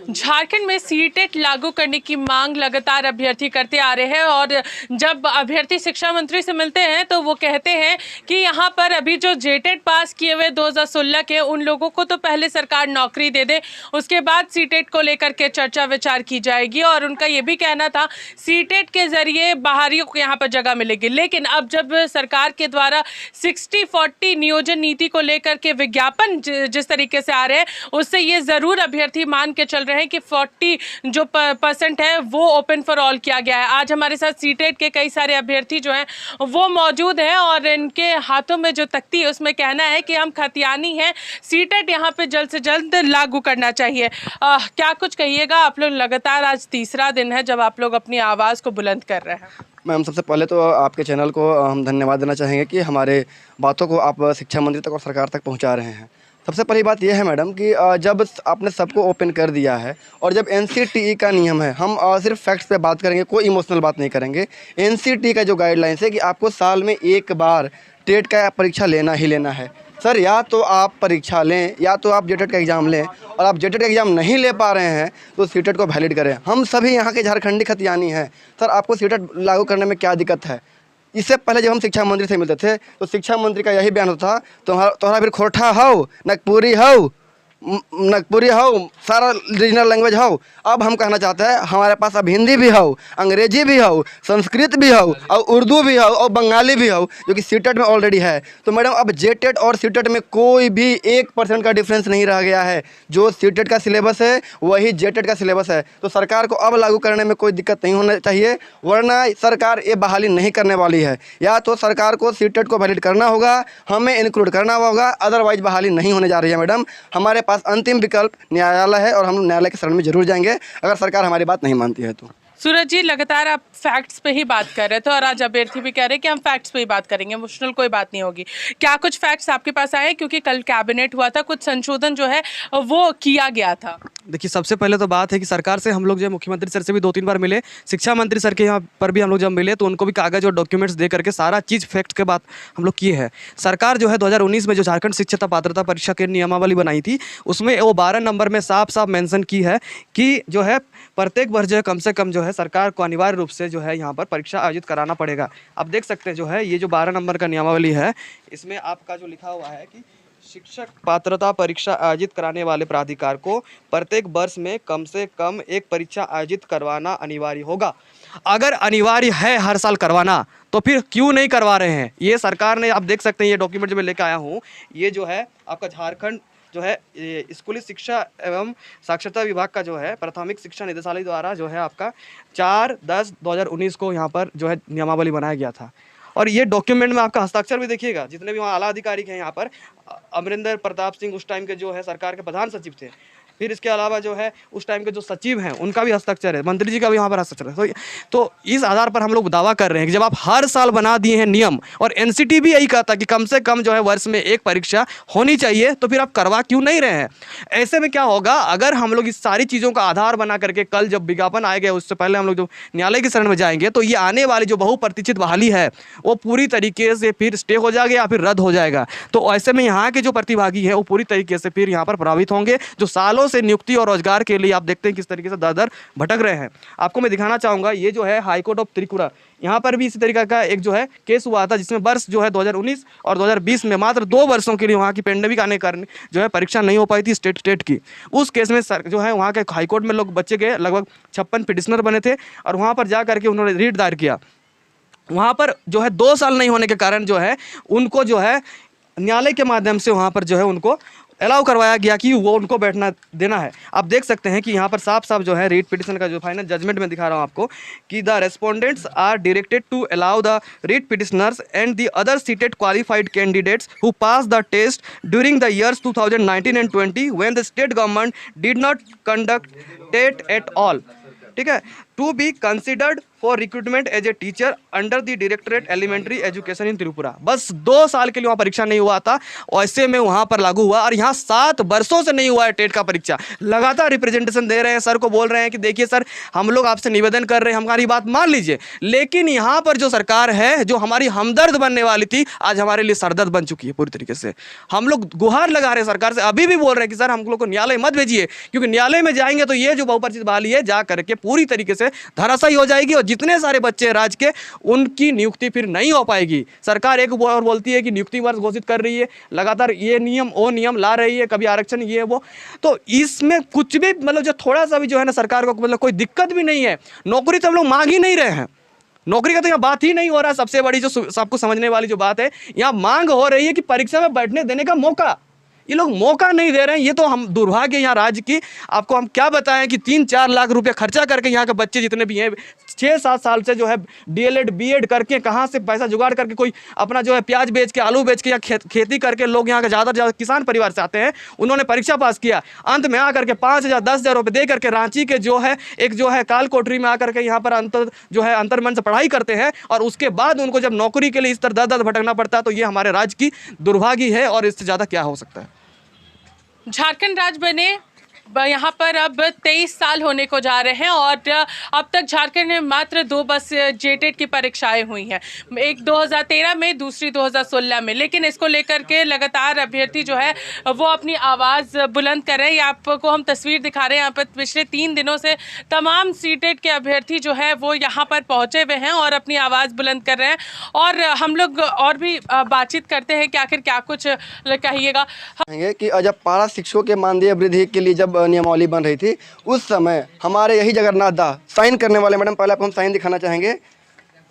झारखंड में सीटेट लागू करने की मांग लगातार अभ्यर्थी करते आ रहे हैं और जब अभ्यर्थी शिक्षा मंत्री से मिलते हैं तो वो कहते हैं कि यहाँ पर अभी जो जेटेट पास किए हुए 2016 के उन लोगों को तो पहले सरकार नौकरी दे दे, उसके बाद सीटेट को लेकर के चर्चा विचार की जाएगी। और उनका ये भी कहना था सीटेट के जरिए बाहरियों को यहाँ पर जगह मिलेगी। लेकिन अब जब सरकार के द्वारा 60-40 नियोजन नीति को लेकर के विज्ञापन जिस तरीके से आ रहे हैं, उससे ये जरूर अभ्यर्थी मान के चल रहे हैं कि 40% है वो ओपन फॉर ऑल किया गया है। आज हमारे साथ सीटेट के कई सारे अभ्यर्थी जो हैं वो मौजूद हैं और इनके हाथों में जो तख्ती है उसमें कहना है कि हम खतियानी हैं, सीटेट यहाँ पे जल्द से जल्द लागू करना चाहिए। क्या कुछ कहिएगा? आप लोग लगातार आज तीसरा दिन है जब आप लोग अपनी आवाज़ को बुलंद कर रहे हैं। मैम, सबसे पहले तो आपके चैनल को हम धन्यवाद देना चाहेंगे कि हमारे बातों को आप शिक्षा मंत्री तक और सरकार तक पहुंचा रहे हैं। सबसे पहली बात यह है मैडम कि जब आपने सबको ओपन कर दिया है और जब एनसीटीई का नियम है, हम सिर्फ फैक्ट्स पे बात करेंगे, कोई इमोशनल बात नहीं करेंगे। एनसीटीई का जो गाइडलाइंस है कि आपको साल में एक बार टेट का परीक्षा लेना ही लेना है। सर, या तो आप परीक्षा लें या तो आप जेटेट का एग्ज़ाम लें, और आप जेटेट का एग्ज़ाम नहीं ले पा रहे हैं तो सीटेट को वैलिड करें। हम सभी यहाँ के झारखंडी खतियानी हैं। सर, आपको सीटेट लागू करने में क्या दिक्कत है? इससे पहले जब हम शिक्षा मंत्री से मिलते थे तो शिक्षा मंत्री का यही बयान होता था, तुम्हारा फिर खोरठा हो, नगपुरी हो, सारा रीजनल लैंग्वेज हो। अब हम कहना चाहते हैं हमारे पास अब हिंदी भी हो, अंग्रेजी भी हो, संस्कृत भी हो और उर्दू भी हो और बंगाली भी हो, जो कि सीटेट में ऑलरेडी है। तो मैडम, अब जेटेट और सीटेट में कोई भी 1% का डिफरेंस नहीं रह गया है। जो सीटेट का सिलेबस है वही जेटेट का सिलेबस है। तो सरकार को अब लागू करने में कोई दिक्कत नहीं होना चाहिए, वरना सरकार ये बहाली नहीं करने वाली है। या तो सरकार को सीटेट को वैलिड करना होगा, हमें इंक्लूड करना होगा, अदरवाइज बहाली नहीं होने जा रही है। मैडम, हमारे पास अंतिम विकल्प न्यायालय है और हम न्यायालय के शरण में जरूर जाएंगे अगर सरकार हमारी बात नहीं मानती है तो। सूरज जी, लगातार आप फैक्ट्स पे ही बात कर रहे थे और आज अभ्यर्थी भी कह रहे हैं कि हम फैक्ट्स पे ही बात करेंगे, इमोशनल कोई बात नहीं होगी। क्या कुछ फैक्ट्स आपके पास आए? क्योंकि कल कैबिनेट हुआ था, कुछ संशोधन जो है वो किया गया था। देखिए, सबसे पहले तो बात है कि सरकार से हम लोग जो मुख्यमंत्री सर से भी 2-3 बार मिले, शिक्षा मंत्री सर के यहाँ पर भी हम लोग जब मिले तो उनको भी कागज़ और डॉक्यूमेंट्स दे करके सारा चीज़ फैक्ट के बात हम लोग किए हैं। सरकार जो है 2019 में जो झारखंड शिक्षकता पात्रता परीक्षा की नियमावली बनाई थी उसमें वो 12 नंबर में साफ साफ मेंशन की है कि जो है प्रत्येक वर्ष जो है कम से कम जो है सरकार को अनिवार्य रूप से जो है यहाँ पर परीक्षा आयोजित कराना पड़ेगा। आप देख सकते हैं जो है ये जो 12 नंबर का नियमावली है, इसमें आपका जो लिखा हुआ है कि शिक्षक पात्रता परीक्षा आयोजित कराने वाले प्राधिकार को प्रत्येक वर्ष में कम से कम एक परीक्षा आयोजित करवाना अनिवार्य होगा। अगर अनिवार्य है हर साल करवाना तो फिर क्यों नहीं करवा रहे हैं? ये सरकार ने, आप देख सकते हैं ये डॉक्यूमेंट जो मैं लेकर आया हूँ, ये जो है आपका झारखंड जो है स्कूली शिक्षा एवं साक्षरता विभाग का जो है प्राथमिक शिक्षा निदेशालय द्वारा जो है आपका 4/10/2019 को यहाँ पर जो है नियमावली बनाया गया था। और ये डॉक्यूमेंट में आपका हस्ताक्षर भी देखिएगा, जितने भी वहाँ आला अधिकारी हैं यहाँ पर, अमरिंदर प्रताप सिंह उस टाइम के जो है सरकार के प्रधान सचिव थे, फिर इसके अलावा जो है उस टाइम के जो सचिव हैं उनका भी हस्ताक्षर है, मंत्री जी का भी यहाँ पर हस्ताक्षर है। तो इस आधार पर हम लोग दावा कर रहे हैं कि जब आप हर साल बना दिए हैं नियम, और एनसीटी भी यही कहता कि कम से कम जो है वर्ष में एक परीक्षा होनी चाहिए, तो फिर आप करवा क्यों नहीं रहे हैं? ऐसे में क्या होगा, अगर हम लोग इस सारी चीज़ों का आधार बना करके कल जब विज्ञापन आएगा उससे पहले हम लोग जो न्यायालय की शरण में जाएंगे तो ये आने वाली जो बहुप्रतीक्षित बहाली है वो पूरी तरीके से फिर स्टे हो जाएगा या फिर रद्द हो जाएगा। तो ऐसे में यहाँ के जो प्रतिभागी हैं वो पूरी तरीके से फिर यहाँ पर प्रभावित होंगे, जो सालों से नियुक्ति और रोजगार के लिए आप देखते हैं किस तरीके से दर दर भटक रहे हैं। आपको मैं दिखाना चाहूँगा, ये जो है हाईकोर्ट ऑफ त्रिपुरा, यहाँ पर भी इसी तरीका का एक जो है केस हुआ था, जिसमें वर्ष जो है 2019 और 2020 में मात्र 2 वर्षों के लिए वहाँ की पेंडेमिक आने के कारण जो है परीक्षा नहीं हो पाई थी स्टेट की। उस केस में सर जो है वहाँ के हाईकोर्ट में लोग बच्चे गए, लगभग 56 पिटिशनर बने थे और वहाँ पर जा करके उन्होंने रिट दायर किया। वहाँ पर जो है 2 साल नहीं होने के कारण जो है उनको जो है न्यायालय के माध्यम से वहाँ पर जो है उनको अलाउ करवाया गया कि वो उनको बैठना देना है। आप देख सकते हैं कि यहाँ पर साफ साफ जो है रीट पिटिशन का जो फाइनल जजमेंट में दिखा रहा हूँ आपको कि the respondents are directed to allow the writ petitioners and the other seated qualified candidates who pass the test during the years 2019 and 20 when the state government did not conduct TET at all, ठीक है, to be considered for recruitment as a teacher under the directorate elementary education in Tripura. बस 2 साल के लिए वहाँ परीक्षा नहीं हुआ था, ऐसे में वहाँ पर लागू हुआ। और यहाँ 7 वर्षों से नहीं हुआ है टेट का परीक्षा। लगातार रिप्रेजेंटेशन दे रहे हैं, सर को बोल रहे हैं कि देखिए सर, हम लोग आपसे निवेदन कर रहे हैं, हमारी बात मान लीजिए। लेकिन यहाँ पर जो सरकार है, जो हमारी हमदर्द बनने वाली थी, आज हमारे लिए सरदर्द बन चुकी है पूरी तरीके से। हम लोग गुहार लगा रहे हैं सरकार से, अभी भी बोल रहे हैं कि सर हम लोग को न्यायालय मत भेजिए, क्योंकि न्यायालय में जाएंगे तो ये जो बहुपरिचित बहाली है जा करके पूरी तरीके से धराशायी हो जाएगी, और जितने सारे बच्चे हैं राज्य के, उनकी नियुक्ति फिर नहीं हो पाएगी। सरकार एक और बोलती है कि नियुक्ति वर्ष घोषित कर रही है, लगातार ये नियम वो नियम ला रही है, कभी आरक्षण ये वो। तो इसमें कुछ भी मतलब जो थोड़ा सा भी जो है ना सरकार को मतलब कोई दिक्कत भी नहीं है। नौकरी तो हम लोग मांग ही नहीं रहे हैं, नौकरी का तो यहाँ बात ही नहीं हो रहा है। सबसे बड़ी जो सबको समझने वाली जो बात है, यहाँ मांग हो रही है कि परीक्षा में बैठने देने का मौका, ये लोग मौका नहीं दे रहे हैं। ये तो हम दुर्भाग्य यहाँ राज्य की, आपको हम क्या बताएं कि 3-4 लाख रुपए खर्चा करके यहाँ के बच्चे जितने भी हैं 6-7 साल से जो है DLED BEd करके कहाँ से पैसा जुगाड़ करके कोई अपना जो है प्याज बेच के, आलू बेच के या खेती करके लोग यहाँ के ज़्यादा किसान परिवार से आते हैं। उन्होंने परीक्षा पास किया, अंत में आकर के 5,000 10,000 रुपये दे करके रांची के जो है एक जो है काल कोठरी में आकर के यहाँ पर अंतर्मन से पढ़ाई करते हैं, और उसके बाद उनको जब नौकरी के लिए इस तरह दर भटकना पड़ता है, तो ये हमारे राज्य की दुर्भाग्य है, और इससे ज़्यादा क्या हो सकता है। झारखंड राज्य बने यहाँ पर अब 23 साल होने को जा रहे हैं, और अब तक झारखंड में मात्र 2 बस जेटेट की परीक्षाएं हुई हैं, एक 2013 में, दूसरी 2016 में। लेकिन इसको लेकर के लगातार अभ्यर्थी जो है वो अपनी आवाज़ बुलंद कर रहे हैं। आपको हम तस्वीर दिखा रहे हैं, यहाँ पर पिछले 3 दिनों से तमाम सीटेट के अभ्यर्थी जो है वो यहाँ पर पहुँचे हुए हैं और अपनी आवाज़ बुलंद कर रहे हैं। और हम लोग और भी बातचीत करते हैं कि आखिर क्या कुछ कहिएगा कि जब पारा शिक्षकों के मानदेय वृद्धि के लिए जब नियमावली बन रही थी, उस समय हमारे यही जगन्नाथ दा साइन करने वाले, मैडम पहले आपको हम साइन दिखाना चाहेंगे।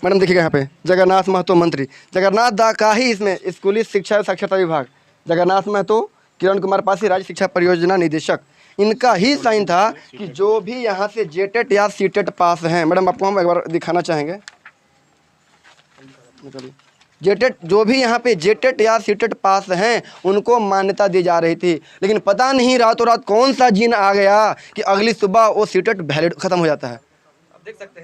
मैडम देखिएगा यहाँ पे जगन्नाथ महतो मंत्री, जगन्नाथ दा का ही इसमें स्कूली शिक्षा एवं साक्षरता विभाग, जगन्नाथ महतो, किरण कुमार पासी राज्य शिक्षा परियोजना निदेशक, इनका ही साइन था कि जो भी यहाँ से जेटेट या सीटेट पास हैं, मैडम आपको हम एक बार दिखाना चाहेंगे। जेटेट जो भी यहाँ पे जेटेट या सीटेट पास हैं, उनको मान्यता दी जा रही थी। लेकिन पता नहीं रातों रात कौन सा जीन आ गया कि अगली सुबह वो सीटेट वैलिड खत्म हो जाता है।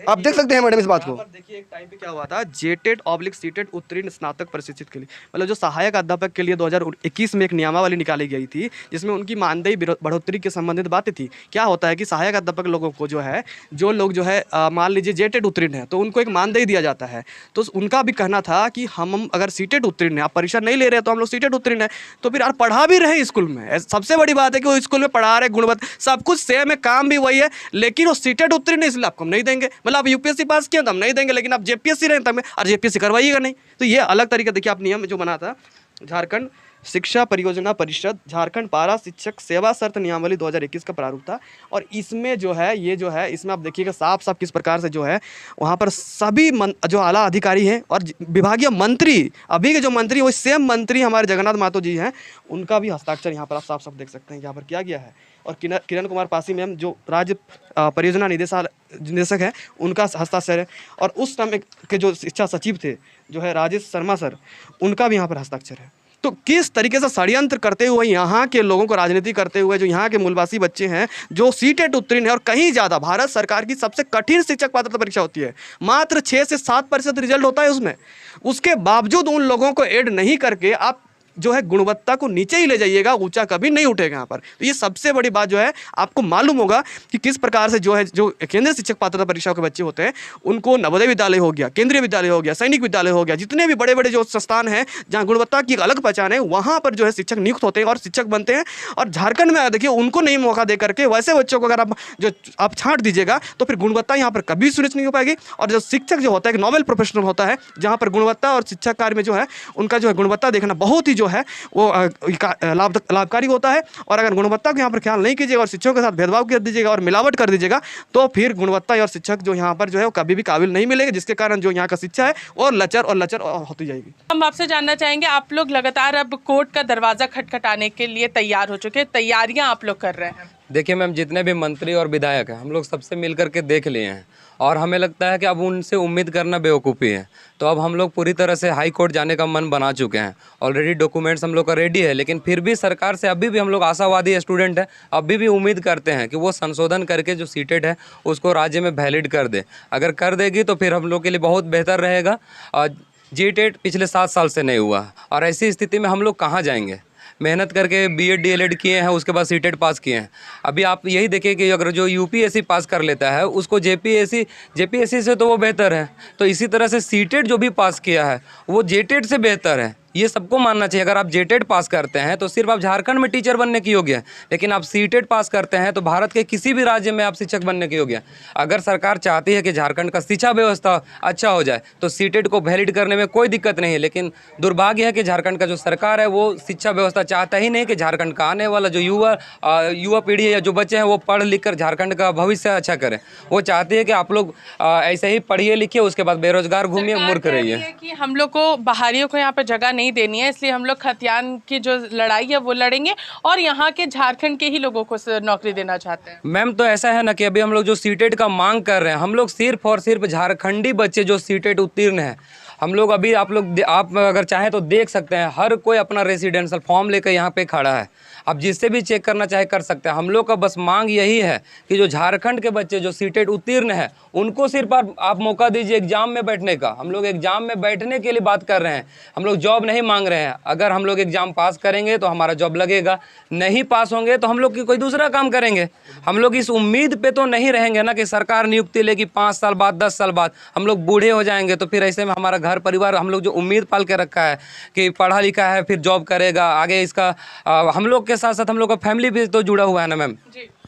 आप देख सकते हैं मैडम इस बात को। देखिए एक टाइम पे क्या हुआ था, जेटेट/सीटेट उत्तीर्ण स्नातक प्रशिक्षित के लिए, मतलब जो सहायक अध्यापक के लिए 2021 में एक नियमावली निकाली गई थी, जिसमें उनकी मानदेय बढ़ोतरी के संबंधित बातें थी। क्या होता है कि सहायक अध्यापक लोगों को जो है, जो लोग जो है मान लीजिए जेटेट उत्तीर्ण है, तो उनको एक मानदेय दिया जाता है। तो उनका भी कहना था कि हम अगर सीटेट उत्तीर्ण है, आप परीक्षा नहीं ले रहे तो हम लोग सीटेट उत्तीर्ण है, तो फिर यार पढ़ा भी रहे स्कूल में। सबसे बड़ी बात है कि वो स्कूल में पढ़ा रहे, गुणवत्ता सब कुछ सेम है, काम भी वही है, लेकिन वो सीटेट उत्तीर्ण है, इसलिए आपको हम नहीं देंगे। मतलब आप यूपीएससी पास किया तो हम नहीं देंगे, लेकिन आप जेपीएससी रहे तब, और जेपीएससी करवाइएगा नहीं। तो ये अलग तरीका, देखिए आप नियम जो बना था, झारखंड शिक्षा परियोजना परिषद, झारखंड पारा शिक्षक सेवा शर्त नियमावली 2021 का प्रारूप था। और इसमें जो है ये जो है, इसमें आप देखिएगा साफ साफ किस प्रकार से जो है वहाँ पर सभी जो आला अधिकारी हैं और विभागीय मंत्री, अभी के जो मंत्री वो सेम मंत्री हमारे जगन्नाथ महतो जी हैं, उनका भी हस्ताक्षर यहाँ पर आप साफ साफ देख सकते हैं यहाँ पर किया गया है। और किरण कुमार पासी मैम जो राज्य परियोजना निदेशक है, उनका हस्ताक्षर है। और उस समय के जो शिक्षा सचिव थे जो है राजेश शर्मा सर, उनका भी यहाँ पर हस्ताक्षर है। तो किस तरीके से षड्यंत्र करते हुए यहाँ के लोगों को राजनीति करते हुए, जो यहाँ के मूलवासी बच्चे हैं जो सीटेट उत्तीर्ण है, और कहीं ज़्यादा भारत सरकार की सबसे कठिन शिक्षक पात्रता परीक्षा होती है, मात्र 6 से 7% रिजल्ट होता है उसमें, उसके बावजूद उन लोगों को ऐड नहीं करके आप जो है गुणवत्ता को नीचे ही ले जाइएगा, ऊंचा कभी नहीं उठेगा यहाँ पर। तो ये सबसे बड़ी बात जो है, आपको मालूम होगा कि किस प्रकार से जो है जो केंद्रीय शिक्षक पात्रता परीक्षा के बच्चे होते हैं, उनको नवोदय विद्यालय हो गया, केंद्रीय विद्यालय हो गया, सैनिक विद्यालय हो गया, जितने भी बड़े बड़े जो संस्थान हैं जहाँ गुणवत्ता की एक अलग पहचान है, वहाँ पर जो है शिक्षक नियुक्त होते हैं और शिक्षक बनते हैं। और झारखंड में देखिए उनको नहीं मौका दे करके वैसे बच्चों को अगर आप छांट दीजिएगा, तो फिर गुणवत्ता यहाँ पर कभी सुनिश्चित नहीं हो पाएगी। और जो शिक्षक जो होता है एक नॉवेल प्रोफेशनल होता है, जहाँ पर गुणवत्ता और शिक्षा कार्य में जो है उनका जो है गुणवत्ता देखना बहुत ही जो है वो लाभकारी होता है। और अगर गुणवत्ता को यहाँ पर ख्याल नहीं कीजिएगा और शिक्षकों के साथ भेदभाव कर दीजिएगा और मिलावट कर दीजिएगा, तो फिर गुणवत्ता और शिक्षक जो यहाँ पर जो है वो कभी भी काबिल नहीं मिलेंगे, जिसके कारण जो यहाँ का शिक्षा है और लचर होती जाएगी। हम आपसे जानना चाहेंगे, आप लोग लगातार अब कोर्ट का दरवाजा खटखटाने के लिए तैयार हो चुके हैं, तैयारियां आप लोग कर रहे हैं? देखिए मैम, जितने भी मंत्री और विधायक हैं हम लोग सबसे मिल करके देख लिए हैं और हमें लगता है कि अब उनसे उम्मीद करना बेवकूफ़ी है। तो अब हम लोग पूरी तरह से हाई कोर्ट जाने का मन बना चुके हैं। ऑलरेडी डॉक्यूमेंट्स हम लोग का रेडी है, लेकिन फिर भी सरकार से अभी भी हम लोग आशावादी स्टूडेंट हैं, अभी भी उम्मीद करते हैं कि वो संशोधन करके जो सीटेट है उसको राज्य में वैलिड कर दे। अगर कर देगी तो फिर हम लोग के लिए बहुत बेहतर रहेगा। जीटेट पिछले 7 साल से नहीं हुआ और ऐसी स्थिति में हम लोग कहाँ जाएंगे। मेहनत करके बीएड डीएलएड किए हैं, उसके बाद सीटेट पास किए हैं। अभी आप यही देखिए कि अगर जो यूपीएससी पास कर लेता है उसको जेपीएससी से तो वो बेहतर है, तो इसी तरह से सीटेट जो भी पास किया है वो जेटेट से बेहतर है। ये सबको मानना चाहिए। अगर आप जेटेट पास करते हैं तो सिर्फ आप झारखंड में टीचर बनने के योग्य हैं, लेकिन आप सीटेट पास करते हैं तो भारत के किसी भी राज्य में आप शिक्षक बनने के योग्य हैं। अगर सरकार चाहती है कि झारखंड का शिक्षा व्यवस्था अच्छा हो जाए तो सीटेट को वैलिड करने में कोई दिक्कत नहीं है, लेकिन दुर्भाग्य है कि झारखंड का जो सरकार है वो शिक्षा व्यवस्था चाहता ही नहीं कि झारखंड का आने वाला जो युवा पीढ़ी है या जो बच्चे हैं वो पढ़ लिख कर झारखंड का भविष्य अच्छा करें। वो चाहती है कि आप लोग ऐसे ही पढ़िए लिखिए, उसके बाद बेरोजगार घूमिए, मूर्ख रहिए। कि हम लोग को बाहरियों को यहाँ पर जगह नहीं देनी है, इसलिए हम लोग खतियान की जो लड़ाई है वो लड़ेंगे और यहाँ के झारखंड के ही लोगों को नौकरी देना चाहते हैं। मैम तो ऐसा है ना कि अभी हम लोग जो सीटेट का मांग कर रहे हैं, हम लोग सिर्फ और सिर्फ झारखंडी बच्चे जो सीटेट उत्तीर्ण हैं, हम लोग अभी आप अगर चाहें तो देख सकते हैं, हर कोई अपना रेसिडेंशियल फॉर्म लेकर यहाँ पे खड़ा है। आप जिससे भी चेक करना चाहे कर सकते हैं। हम लोग का बस मांग यही है कि जो झारखंड के बच्चे जो सीटेट उत्तीर्ण है उनको सिर्फ आप मौका दीजिए एग्जाम में बैठने का। हम लोग एग्जाम में बैठने के लिए बात कर रहे हैं, हम लोग जॉब नहीं मांग रहे हैं। अगर हम लोग एग्जाम पास करेंगे तो हमारा जॉब लगेगा, नहीं पास होंगे तो हम लोग कोई दूसरा काम करेंगे। हम लोग इस उम्मीद पे तो नहीं रहेंगे ना कि सरकार नियुक्ति लेगी 5 साल बाद 10 साल बाद हम लोग बूढ़े हो जाएंगे, तो फिर ऐसे में हमारा घर परिवार, हम लोग जो उम्मीद पाल के रखा है कि पढ़ा लिखा है फिर जॉब करेगा आगे, इसका हम लोग के साथ साथ हम लोग का फैमिली भी तो जुड़ा हुआ है ना मैम।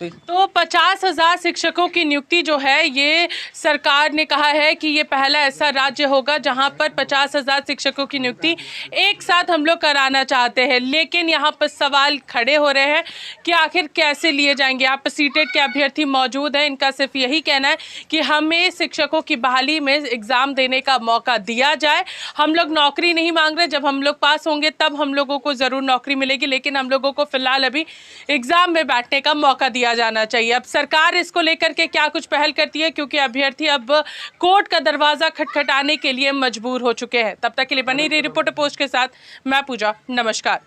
तो 50,000 शिक्षकों की नियुक्ति जो है ये सरकार ने कहा है कि ये पहला ऐसा राज्य होगा जहां पर 50,000 शिक्षकों की नियुक्ति एक साथ हम लोग कराना चाहते हैं। लेकिन यहाँ पर सवाल खड़े हो रहे हैं कि आखिर कैसे लिए जाएंगे। यहाँ पर सीटेट के अभ्यर्थी मौजूद हैं, इनका सिर्फ यही कहना है कि हमें शिक्षकों की बहाली में एग्ज़ाम देने का मौका दिया जाए। हम लोग नौकरी नहीं मांग रहे, जब हम लोग पास होंगे तब हम लोगों को ज़रूर नौकरी मिलेगी, लेकिन हम लोगों को फिलहाल अभी एग्ज़ाम में बैठने का मौका दिया जाना चाहिए। अब सरकार इसको लेकर के क्या कुछ पहल करती है, क्योंकि अभ्यर्थी अब कोर्ट का दरवाजा खटखटाने के लिए मजबूर हो चुके हैं। तब तक के लिए बनी रही रिपोर्टर पोस्ट के साथ मैं पूजा। नमस्कार।